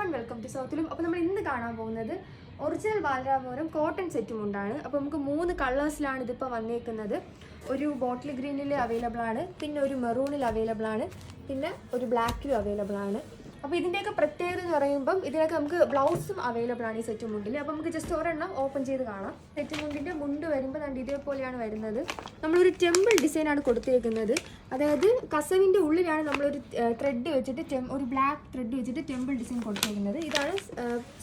And welcome to സൗത്തിലും. അപ്പോൾ നമ്മൾ ഇന്ന് കാണാൻ പോകുന്നത് ഒറിജിനൽ ബാലരാമപുരം കോട്ടൺ സെറ്റ് മുണ്ടാണ്. അപ്പോൾ നമുക്ക് 3 കളേഴ്സിലാണ് ഇതിപ്പോൾ വന്നേക്കുന്നത്. ഒരു ബോട്ടിൽ ഗ്രീനിൽ അവൈലബിൾ ആണ്, പിന്നെ ഒരു മെറൂണിൽ അവൈലബിൾ ആണ്, പിന്നെ ഒരു ബ്ലാക്കിലും അവൈലബിൾ ആണ്. അപ്പോൾ ഇതിൻ്റെയൊക്കെ പ്രത്യേകത എന്ന് പറയുമ്പം ഇതിനൊക്കെ നമുക്ക് ബ്ലൗസും അവൈലബിൾ ആണ് ഈ സെറ്റ് മുണ്ടിൽ. അപ്പോൾ നമുക്ക് ജസ്റ്റ് ഒരെണ്ണം ഓപ്പൺ ചെയ്ത് കാണാം. സെറ്റ് മുണ്ടിൻ്റെ മുണ്ട് വരുമ്പോൾ കണ്ട് ഇതേപോലെയാണ് വരുന്നത്. നമ്മളൊരു ടെമ്പിൾ ഡിസൈനാണ് കൊടുത്തേക്കുന്നത്. അതായത് കസവിൻ്റെ ഉള്ളിലാണ് നമ്മളൊരു ത്രെഡ് വെച്ചിട്ട് ഒരു ബ്ലാക്ക് ത്രെഡ് വെച്ചിട്ട് ടെമ്പിൾ ഡിസൈൻ കൊടുത്തേക്കുന്നത്. ഇതാണ്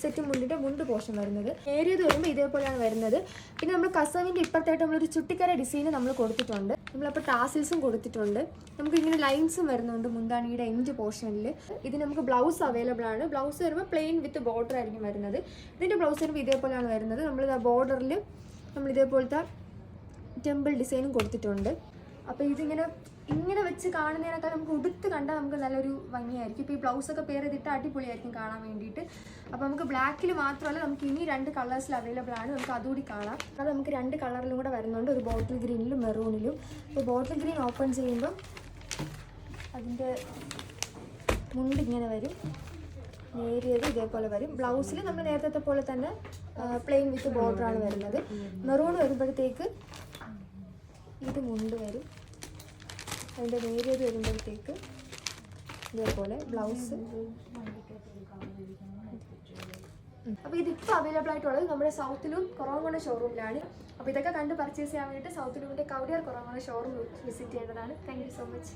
സെറ്റ് മുണ്ടിൻ്റെ മുണ്ട് പോർഷൻ വരുന്നത്. ഏരിയത് വരുമ്പോൾ ഇതേപോലെയാണ് വരുന്നത്. പിന്നെ നമ്മൾ കസവിൻ്റെ ഇപ്പുറത്തായിട്ട് നമ്മളൊരു ചുട്ടിക്കര ഡിസൈൻ നമ്മൾ കൊടുത്തിട്ടുണ്ട്. നമ്മളപ്പോൾ ടാസിൽസും കൊടുത്തിട്ടുണ്ട്. നമുക്ക് ഇങ്ങനെ ലൈൻസും വരുന്നുണ്ട് മുന്താണിയുടെ എൻഡ് പോർഷനിൽ. ഇത് നമുക്ക് ബ്ലൗസ് അവൈലബിൾ ആണ്. ബ്ലൗസ് വരുമ്പോൾ പ്ലെയിൻ വിത്ത് ബോർഡർ ആയിരിക്കും വരുന്നത്. ഇതിൻ്റെ ബ്ലൗസ് വരുമ്പോൾ ഇതേപോലെയാണ് വരുന്നത്. നമ്മൾ ബോർഡറിൽ നമ്മൾ ഇതേപോലത്തെ ടെമ്പിൾ ഡിസൈനും കൊടുത്തിട്ടുണ്ട്. അപ്പോൾ ഇങ്ങനെ വെച്ച് കാണുന്നതിനേക്കാൾ നമുക്ക് ഉടുത്ത് കണ്ടാൽ നമുക്ക് നല്ലൊരു ഭംഗിയായിരിക്കും. ഇപ്പോൾ ഈ ബ്ലൗസൊക്കെ പെയർ ചെയ്തിട്ട് അടിപൊളിയായിരിക്കും കാണാൻ വേണ്ടിയിട്ട്. അപ്പോൾ നമുക്ക് ബ്ലാക്കിൽ മാത്രമല്ല, നമുക്ക് ഇനി 2 കളേഴ്സിൽ അവൈലബിൾ ആണ്. നമുക്ക് അതുകൂടി കാണാം. അത് നമുക്ക് 2 കളറിലും കൂടെ വരുന്നുണ്ട്, ഒരു ബോട്ടിൽ ഗ്രീനിലും മെറൂണിലും. അപ്പോൾ ബോട്ടിൽ ഗ്രീൻ ഓപ്പൺ ചെയ്യുമ്പം അതിൻ്റെ മുണ്ട് ഇങ്ങനെ വരും, നേരിയത് ഇതേപോലെ വരും. ബ്ലൗസിൽ നമ്മൾ നേരത്തെ പോലെ തന്നെ പ്ലെയിൻ വിത്ത് ബോർഡറാണ് വരുന്നത്. മെറൂൺ വരുമ്പോഴത്തേക്ക് ഇത് മുണ്ട് വരും, അതിൻ്റെ നേരിയത് വരുമ്പോഴത്തേക്ക് ഇതേപോലെ ബ്ലൗസ്. അപ്പോൾ ഇതിപ്പോൾ അവൈലബിൾ ആയിട്ടുള്ളത് നമ്മുടെ സൗത്തിലും കൊറോങ്ങോണ ഷോറൂമിലാണ്. അപ്പോൾ ഇതൊക്കെ കണ്ട് പർച്ചേസ് ചെയ്യാൻ വേണ്ടിയിട്ട് സൗത്തിലുമിൻ്റെ കൗഡിയാർ കൊറോങ്ങോണ ഷോറൂം വിസിറ്റ് ചെയ്യേണ്ടതാണ്. Thank you so much.